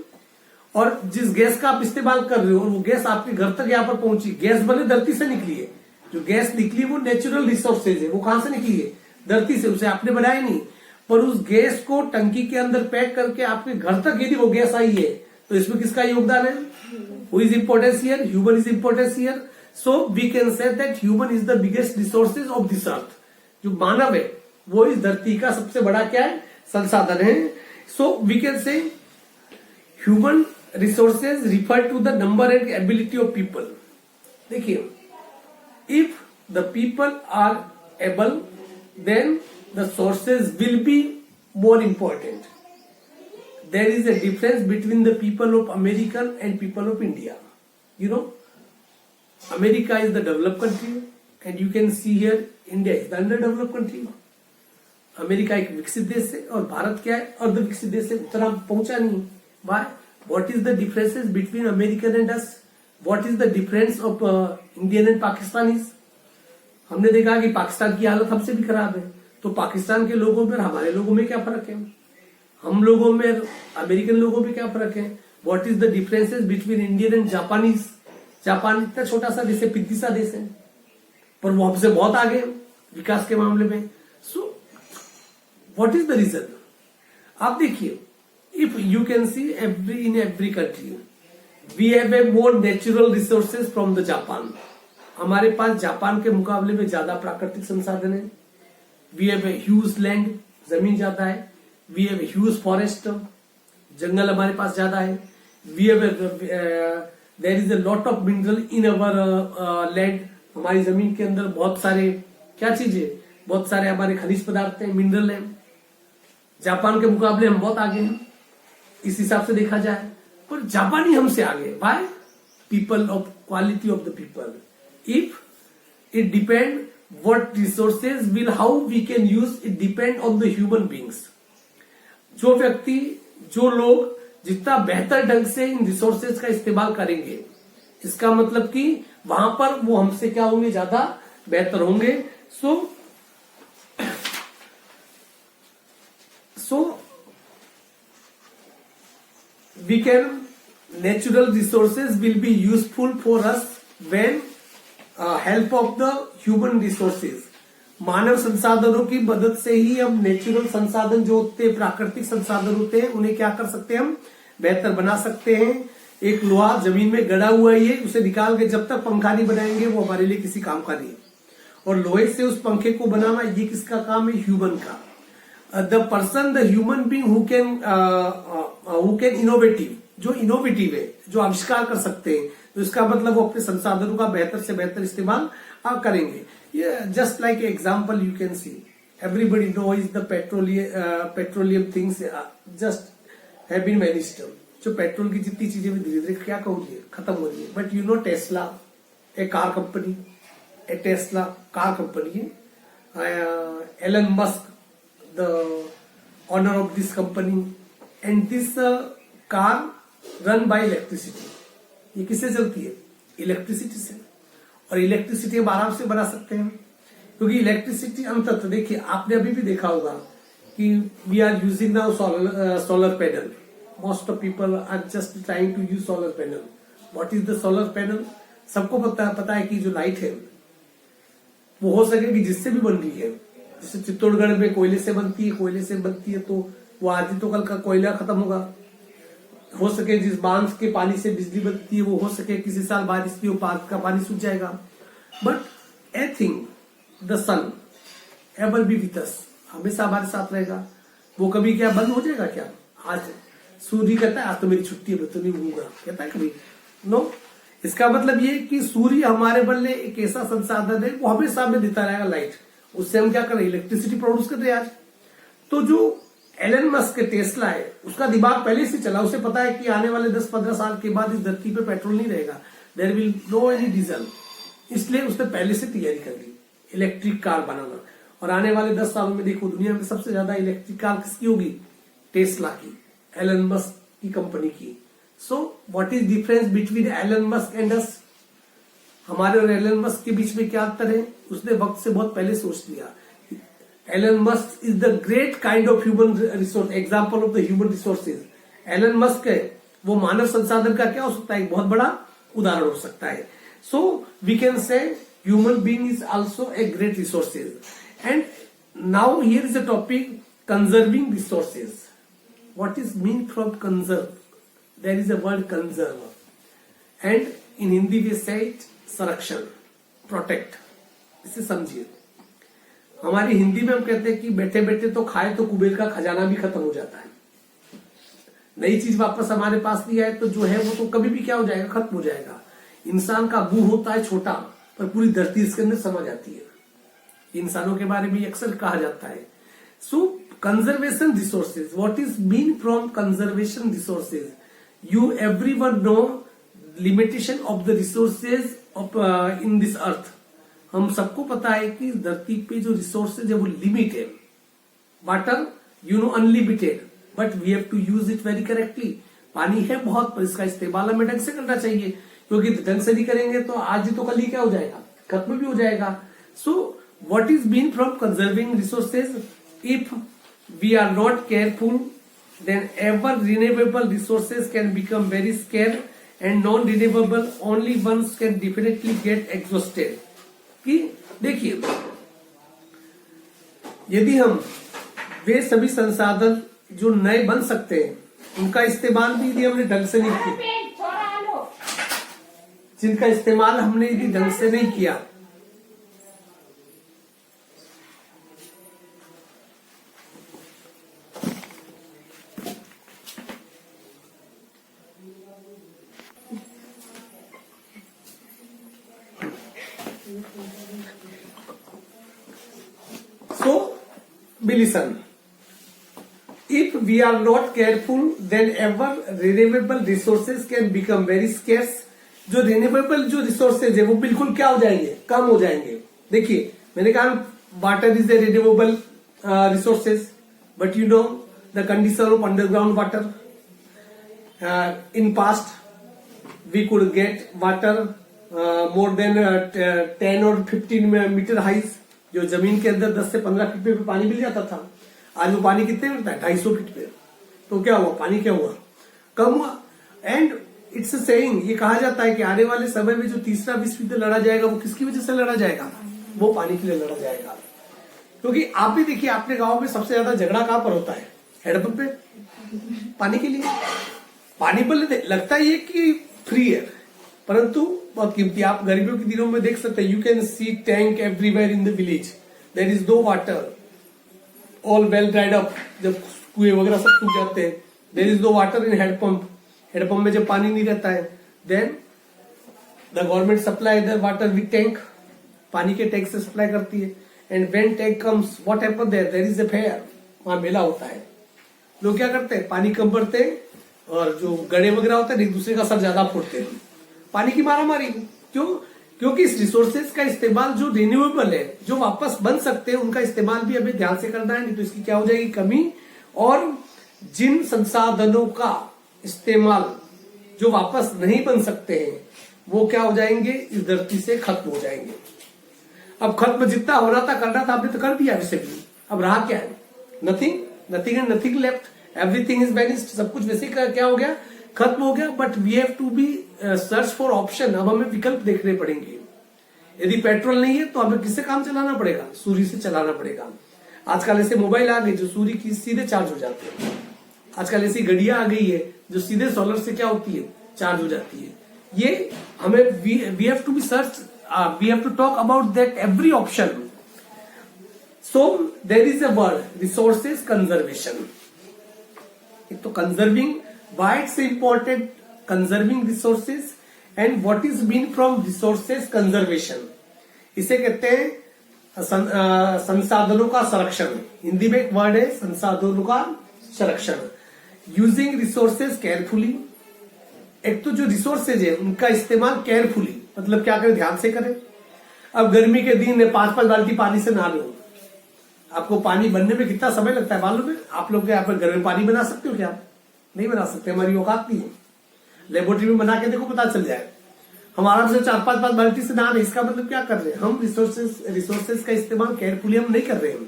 और जिस गैस का आप इस्तेमाल कर रहे हो और वो गैस आपके घर तक यहाँ पर पहुंची, गैस भले धरती से निकली है, जो गैस निकली वो नेचुरल रिसोर्सेज है। वो कहां से निकली है? धरती से। उसे आपने बनाया नहीं, पर उस गैस को टंकी के अंदर पैक करके आपके घर तक यदि वो गैस आई है, तो इसमें किसका योगदान है? Who is importance here? Human is importance here. So we can say that human is the biggest resources of this earth. जो मानव है वो इस धरती का सबसे बड़ा क्या है, संसाधन है। So we can say human resources refer to the number and ability of people. देखिए, if the people are able then the sources will be more important. There is a difference between the people of America and people of India. You know, America is the developed country and you can see here India is the underdeveloped country. America एक विकसित देश है और भारत क्या है, अर्ध विकसित देश है, उतना पहुंचा नहीं। Why? What is the differences between American and us? What is the difference of Indian and Pakistanis? हमने देखा कि पाकिस्तान की हालत हमसे भी खराब है, तो पाकिस्तान के लोगों में हमारे लोगों में क्या फर्क है, हम लोगों में अमेरिकन लोगों में क्या फर्क है। What is the differences between Indian and Japanese. Japan इतना छोटा सा देश है, पिद्दी सा देश है, पर वो हमसे बहुत आगे विकास के मामले में। So what is the reason. आप देखिए, if you can see in every country we have a more natural resources from the Japan. हमारे पास जापान के मुकाबले में ज्यादा प्राकृतिक संसाधन है। We have a huge land, जमीन ज्यादा है। We have a huge forest, जंगल हमारे पास ज्यादा है। We have there is a lot of mineral in our land. हमारी जमीन के अंदर बहुत सारे क्या चीजें, बहुत सारे हमारे खनिज पदार्थ हैं, मिनरल हैं। जापान के मुकाबले हम बहुत आगे हैं इस हिसाब से देखा जाए, पर जापानी हमसे आगे। By people of quality of the people. If it depend what resources will how we can use it depend on the human beings। जो व्यक्ति, जो लोग जितना बेहतर ढंग से इन रिसोर्सेज का इस्तेमाल करेंगे, इसका मतलब कि वहां पर वो हमसे क्या होंगे, ज्यादा बेहतर होंगे। So we can natural resources will be useful for us when help of the human resources. मानव संसाधनों की मदद से ही हम नेचुरल संसाधन जो होते हैं, प्राकृतिक संसाधन होते हैं, उन्हें क्या कर सकते हैं, हम बेहतर बना सकते हैं। एक लोहा जमीन में गड़ा हुआ है, उसे निकाल के जब तक पंखा नहीं बनाएंगे वो हमारे लिए किसी काम का नहीं है। और लोहे से उस पंखे को बनाना, ये किसका काम है, ह्यूमन का। The person, the human being who can innovative, जो इनोवेटिव है, जो आविष्कार कर सकते हैं, तो इसका मतलब वो अपने संसाधनों का बेहतर से बेहतर इस्तेमाल करेंगे। Just like example you can see, everybody know is the petroleum things just have been managed. जो पेट्रोल की जितनी चीजें भी धीरे धीरे क्या हो रही है, खत्म हो रही है। But you know Tesla, a car company, a Tesla car company है। Elon Musk, the owner of this company, and this car run by electricity. ये किससे चलती है, इलेक्ट्रिसिटी से। और इलेक्ट्रिसिटी हम आराम से बना सकते हैं, क्योंकि इलेक्ट्रिसिटी अंततः, देखिए आपने अभी भी देखा होगा कि we are using now solar panel. Most of people are just trying to use solar panel. What is the solar panel? सबको पता है कि जो लाइट है वो हो सके कि जिससे भी बन रही है, जैसे चित्तौड़गढ़ में कोयले से बनती है, तो वो आज तो कल का कोयला खत्म होगा। हो सके जिस बांध के पानी से बिजली बनती है, वो हो सके किसी साल बारिश की बांध का पानी सूख जाएगा। But I think the sun ever be with us, हमेशा हमारे साथ रहेगा। वो कभी क्या बंद हो जाएगा क्या? आज सूर्य कहता है आज तो मेरी छुट्टी है, मैं तो नहीं घूमूंगा, कहता है कभी? नो। इसका मतलब ये कि सूर्य हमारे बदले एक ऐसा संसाधन है, वो हमेशा हमें देता रहेगा लाइट। उससे हम क्या कर रहे हैं, इलेक्ट्रिसिटी प्रोड्यूस कर रहे हैं आज। तो जो एलन मस्क के टेस्ला है, उसका दिमाग पहले से चला, उसे पता है कि आने वाले 10-15 साल के बाद इस धरती पे पेट्रोल नहीं रहेगा, there will no any diesel. इसलिए उसने पहले से तैयारी कर ली इलेक्ट्रिक कार बनाना। और आने वाले 10 सालों में देखो दुनिया में सबसे ज्यादा इलेक्ट्रिक कार किसकी होगी? टेस्ला की, एलन मस्क की कंपनी की। So what is difference between Elon Musk and us? हमारे और एलन मस्क के बीच में क्या अंतर है? उसने वक्त से बहुत पहले सोच लिया। Elon Musk is the great kind of human resource, example of the human resources. Elon Musk है वो मानव संसाधन का क्या हो सकता है, एक बहुत बड़ा उदाहरण हो सकता है। So we can say human being is also a great resources. And now here is a topic, conserving resources. What is mean from conserve? There is a word conserve, and in Hindi we say संरक्षण, protect. इसे समझिए, हमारी हिंदी में हम कहते हैं कि बैठे बैठे तो खाए तो कुबेर का खजाना भी खत्म हो जाता है। नई चीज वापस हमारे पास नहीं आए तो जो है वो तो कभी भी क्या हो जाएगा, खत्म हो जाएगा। इंसान का मुंह होता है छोटा, पर पूरी धरती इसके अंदर समा जाती है। इंसानों के बारे में अक्सर कहा जाता है। So conservation resources, what is mean from conservation resources? You everyone know limitation of the resources of in this earth. हम सबको पता है कि धरती पे जो रिसोर्सेज है वो लिमिट है। Water you know unlimited, but we have to use it very correctly. पानी है बहुत, पर इसका इस्तेमाल हमें ढंग से करना चाहिए, क्योंकि ढंग से नहीं करेंगे तो आज ही तो कल ही क्या हो जाएगा, खत्म भी हो जाएगा। So what is mean from conserving resources? If we are not careful then ever renewable resources can become very scare and non renewable only ones can definitely get exhausted. कि देखिए, यदि हम वे सभी संसाधन जो नए बन सकते हैं उनका इस्तेमाल भी यदि हमने ढंग से नहीं किया, जिनका इस्तेमाल हमने यदि ढंग से नहीं किया, so be listen, if we are not careful then ever renewable resources can become very scarce। जो रिन्यूएबल जो रिसोर्सेज है वो बिल्कुल क्या हो जाएंगे, कम हो जाएंगे। देखिए, मैंने कहा water is a renewable resources, but you know the condition of underground water. In past we could get water more than 10 और 15 मीटर हाइज। जो जमीन के अंदर 10 से 15 फीट पे पानी मिल जाता था, आज वो पानी कितने मिलता है, 250 फीट पे। तो क्या हुआ, पानी क्या हुआ, कम हुआ। एंड इट्स सेइंग, ये कहा जाता है कि आने वाले समय में जो तीसरा विश्व युद्ध लड़ा जाएगा वो किसकी वजह से लड़ा जाएगा, वो पानी के लिए लड़ा जाएगा। क्योंकि आप भी देखिए, आपने गांव में सबसे ज्यादा झगड़ा कहां पर होता है, हैंडपंप पे, पानी के लिए। पानी पर लगता ही है कि फ्री है, परंतु बहुत कीमती। आप गर्मियों के दिनों में देख सकते हैं, you can see tank everywhere in the village, there is no water, all well dried up. जब कुएं वगैरह सब सूख जाते हैं, there is no water in handpump. Handpump में जब पानी नहीं रहता है, then the government supply the water with tank, पानी के टैंक से सप्लाई करती है। And when tank comes, what happen there, there is a fair, वहां मेला होता है। लोग क्या करते हैं, पानी कम भरते हैं और जो गड़े वगैरह होते हैं एक दूसरे का सर ज्यादा फोड़ते हैं, पानी की मारामारी। क्यों? क्योंकि इस रिसोर्सेज का इस्तेमाल जो रिन्यूएबल है, जो वापस बन सकते हैं, उनका इस्तेमाल भी हमें ध्यान से करना है, नहीं तो इसकी क्या हो जाएगी, कमी। और जिन संसाधनों का इस्तेमाल जो वापस नहीं बन सकते हैं, वो क्या हो जाएंगे, इस धरती से खत्म हो जाएंगे। अब खत्म जितना हो रहा था, करना था, आपने तो कर दिया वैसे भी। अब रहा क्या है, nothing, nothing and nothing left, everything is vanished. सब कुछ वैसे क्या हो गया, खत्म हो गया। But we have to be search for option. अब हमें विकल्प देखने पड़ेंगे। यदि पेट्रोल नहीं है तो हमें किससे काम चलाना पड़ेगा, सूर्य से चलाना पड़ेगा। आजकल ऐसे मोबाइल आ गए जो सूर्य की सीधे चार्ज हो जाते हैं। आजकल ऐसी घड़ियां आ गई है जो सीधे सोलर से क्या होती है, चार्ज हो जाती है। ये हमें we have to be search, we have to talk about that every option. So there is a word, resources conservation. एक तो conserving, why it's important conserving resources and what is mean from resources conservation। इसे कहते हैं संसाधनों का संरक्षण। हिंदी में एक वर्ड है संसाधनों का संरक्षण। यूजिंग रिसोर्सेज केयरफुली, एक तो जो रिसोर्सेज है उनका इस्तेमाल केयरफुली, मतलब क्या करें, ध्यान से करें। अब गर्मी के दिन 5-5 बाल्टी पानी से नहा लो, आपको पानी बनने में कितना समय लगता है मालूम है? आप लोग यहाँ पर घर में पानी बना सकते हो क्या? नहीं बना सकते, हमारी औकात नहीं है। लेबोरेटरी में बना के देखो, पता चल जाए। हम आराम से 4-5 बाल्टी से नहा रहे, इसका मतलब क्या कर रहे हैं, हम रिसोर्सेज का इस्तेमाल केयरफुली हम नहीं कर रहे हैं।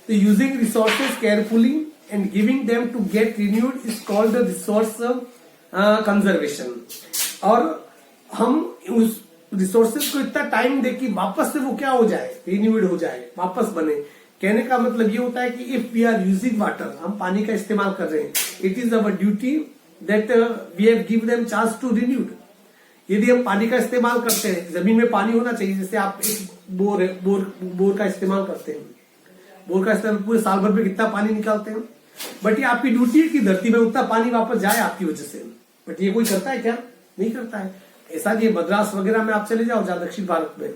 तो using resources carefully and giving them to get renewed is called the resource conservation. और हम उस रिसोर्सेज को इतना टाइम दे कि वापस से वो क्या हो जाए, रिन्यूड हो जाए, वापस बने। कहने का मतलब ये होता है कि if we are using water, हम पानी का इस्तेमाल कर रहे हैं, it is our duty that we have give them chance to renewed. यदि हम पानी का इस्तेमाल करते हैं, जमीन में पानी होना चाहिए। जैसे आप एक बोर का इस्तेमाल करते हैं, बोर का इस्तेमाल पूरे साल भर में कितना पानी निकालते हैं, बट ये आपकी ड्यूटी है कि धरती में उतना पानी वापस जाए आपकी वजह से। बट ये कोई करता है क्या? नहीं करता है। ऐसा नहीं, मद्रास वगैरह में आप चले जाओ, जहां दक्षिण भारत में,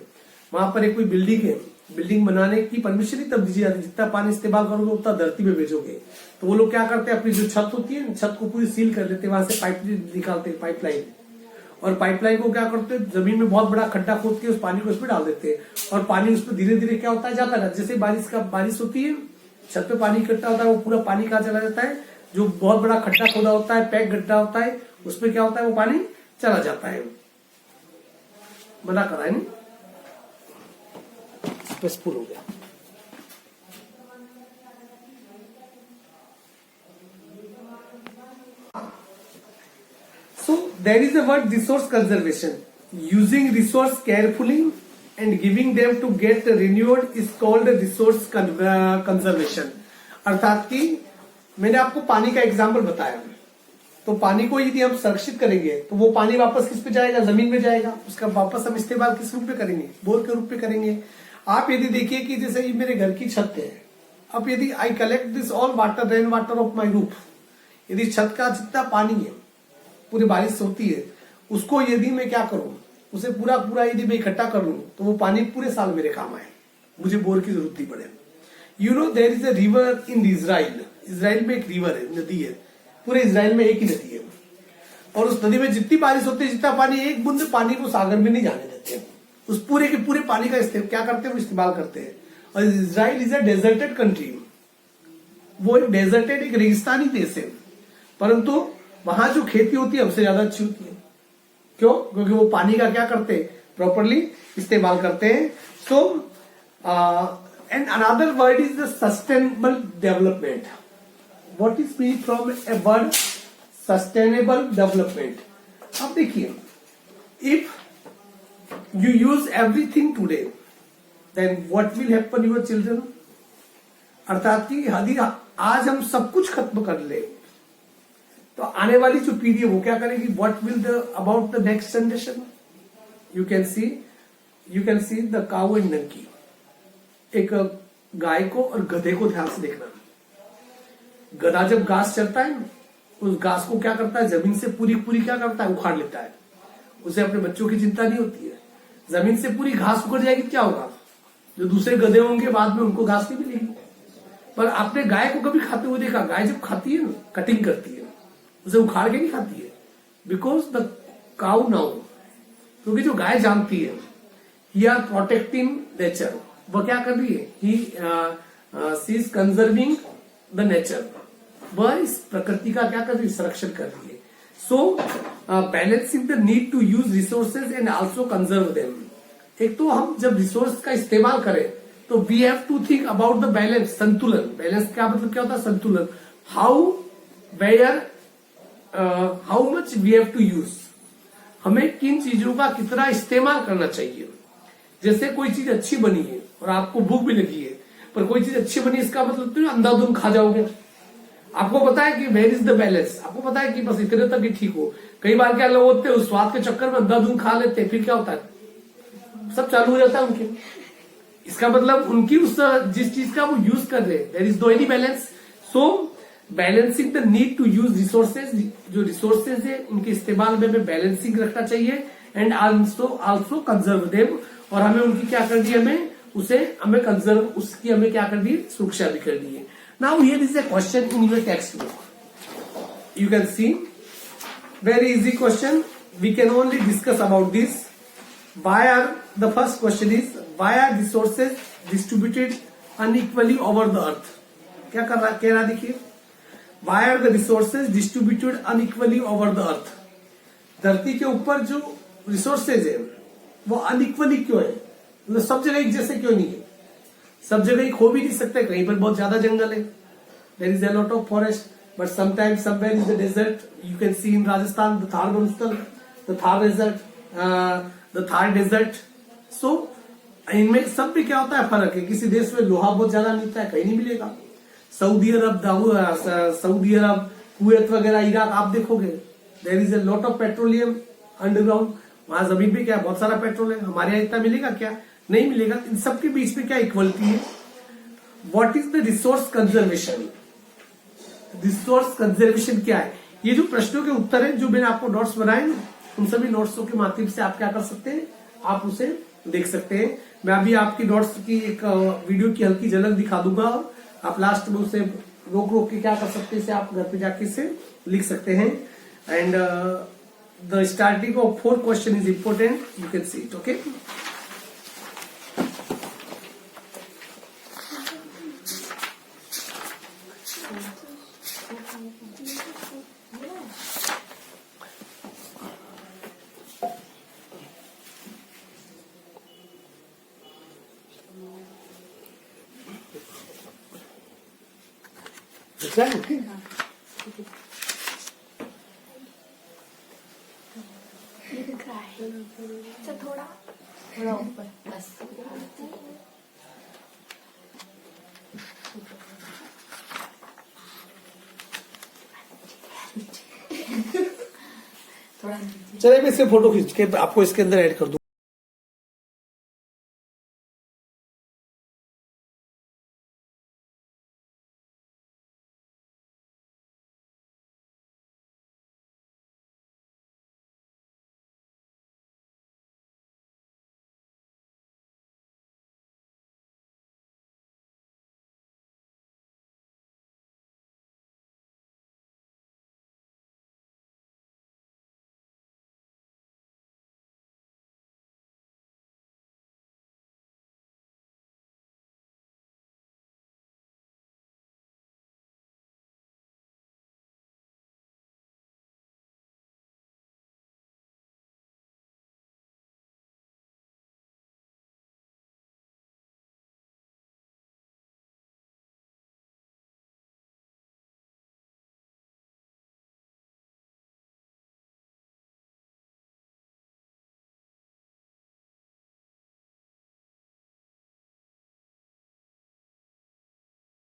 वहां पर एक कोई बिल्डिंग है, बिल्डिंग बनाने की परमिशन ही तब दी जाती, जितना पानी इस्तेमाल करोगे उतना धरती में भेजोगे। तो वो लोग क्या करते हैं, अपनी जो छत होती है, छत को पूरी सील कर देते हैं, वहां से पाइप निकालते हैं, पाइपलाइन, और पाइपलाइन को क्या करते हैं, जमीन में बहुत बड़ा खड्डा खोद के उस पानी को उसमें डाल देते हैं, और पानी उसमें धीरे धीरे क्या होता है, जाता है। जैसे बारिश होती है, छत पे पानी इकट्ठा होता है, वो पूरा पानी कहाँ चला जाता है, जो बहुत बड़ा खड्डा खोदा होता है, पैक गड्ढा होता है, उसमें क्या होता है, वो पानी चला जाता है। मना करा है नहीं, स्पेसफुल हो गया। So there is a word resource conservation. Using resource carefully and giving them to get renewed is called resource conservation. अर्थात कि मैंने आपको पानी का एग्जाम्पल बताया, तो पानी को यदि हम संरक्षित करेंगे तो वो पानी वापस किस पे जाएगा, जमीन में जाएगा। उसका वापस हम इस्तेमाल किस रूप में करेंगे, बोर के रूप में करेंगे। आप यदि देखिए कि जैसे ये मेरे घर की छत है, अब यदि I collect this all water, rain water of my roof, यदि छत का जितना पानी है, पूरी बारिश होती है, उसको यदि मैं क्या करूं, उसे पूरा पूरा यदि मैं इकट्ठा कर लूं, तो वो पानी पूरे साल मेरे काम आए, मुझे बोर की जरूरत नहीं पड़े। You know there is a river in Israel. Israel में एक रिवर है, नदी है, पूरे इजराइल में एक ही नदी है, और उस नदी में जितनी बारिश होती है, जितना पानी, एक बूंद पानी को सागर में नहीं जाने देते। उस पूरे के पूरे पानी का क्या करते हैं, वो इस्तेमाल करते हैं। और Israel is a deserted country, वो एक डेजर्टेड, एक रेगिस्तानी देश है, परंतु वहां जो खेती होती है हमसे ज्यादा अच्छी होती है। क्यों? क्योंकि वो पानी का क्या करते हैं, प्रॉपरली इस्तेमाल करते हैं। So and another word is the sustainable development. What is mean from a word sustainable development? अब देखिए, if you use everything today, then what will happen your children. अर्थात कि यदि आज हम सब कुछ खत्म कर ले, तो आने वाली जो पीढ़ी है वो क्या करेगी, what will the about the next generation. You can see the cow and donkey. एक गाय को और गधे को ध्यान से देखना। गधा जब घास चरता है, उस घास को क्या करता है, जमीन से पूरी पूरी क्या करता है, उखाड़ लेता है। उसे अपने बच्चों की चिंता नहीं होती है। जमीन से पूरी घास उखड़ जाएगी, क्या होगा, जो दूसरे गधे होंगे बाद में उनको घास नहीं मिलेगी। पर आपने गाय को कभी खाते हुए देखा? गाय जब खाती है ना, कटिंग करती है, उसे उखाड़ के नहीं खाती है, बिकॉज द काउ नाउ, क्योंकि जो गाय जानती है, ही आर प्रोटेक्टिंग नेचर। वह क्या कर रही है, she is conserving the nature. वह इस प्रकृति का क्या कर रही है, संरक्षण कर रही है। So balancing the need to use resources and also conserve them. एक तो हम जब रिसोर्स का इस्तेमाल करें, तो we have to think about the balance, संतुलन। बैलेंस का मतलब क्या होता है, संतुलन। How, where, how much we have to use. हमें किन चीजों का कितना इस्तेमाल करना चाहिए। जैसे कोई चीज अच्छी बनी है और आपको भूख भी लगी है, पर कोई चीज अच्छी बनी, इसका मतलब तो अंधाधुंध खा जाओगे। आपको पता है कि वेयर इज द बैलेंस, आपको पता है कि बस इतने तक ही ठीक हो। कई बार क्या लोग होते हैं, उस स्वाद के चक्कर में अंधाधुंध खा लेते हैं, फिर क्या होता है, सब चालू हो जाता है उनके। इसका मतलब उनकी उस जिस चीज का वो यूज कर रहे हैं, there is no any balance. So balancing the need to use resources, जो रिसोर्सेज है उनके इस्तेमाल में हमें बैलेंसिंग रखना चाहिए, एंड आल्सो कंजर्व देम। और हमें उनकी क्या करनी है, हमें कंजर्व, उसकी हमें क्या करनी है, सुरक्षा भी करनी है। Now here is a question in your text book, you can see, very easy question, we can only discuss about this. Why are, the first question is, why are resources distributed unequally over the earth? क्या कह रहा देखिए, why are the resources distributed unequally over the earth? धरती के ऊपर जो resources है वो अनइक्वली क्यों है, मतलब सब जगह एक जैसे क्यों नहीं है। सब जगह एक हो भी नहीं सकते, कहीं पर बहुत ज्यादा जंगल है, there is a lot of forest, but sometimes somewhere is the desert. You can see in Rajasthan the Thar मनस्थल, the Thar desert, the Thar desert. So इनमें सब में क्या होता है, फर्क है। किसी देश में लोहा बहुत ज्यादा मिलता है, कहीं नहीं मिलेगा। सऊदी अरब, कुवैत वगैरह, इराक आप देखोगे, there is a lot of petroleum underground. वहां जमीन पे क्या है, बहुत सारा पेट्रोल है, हमारे यहाँ इतना मिलेगा क्या, नहीं मिलेगा। इन सब के बीच में क्या इक्वलिटी है? What is the resource conservation? Resource conservation क्या है? ये जो प्रश्नों के उत्तर है, जो मैंने आपको नोट्स बनाए ना, उन सभी नोट्सों के माध्यम से आप क्या कर सकते हैं, आप उसे देख सकते हैं। मैं अभी आपकी नोट्स की एक वीडियो की हल्की झलक दिखा दूंगा, आप लास्ट में उसे रोक रोक के क्या कर सकते हैं, इसे आप घर पे जाके इसे लिख सकते हैं। And the starting of 4 question is important, you can see it. Okay, okay. दिख रहा है तो थोड़ा थोड़ा ऊपर बस। चलिए मैं इसे फोटो खींच के आपको इसके अंदर ऐड कर दूं।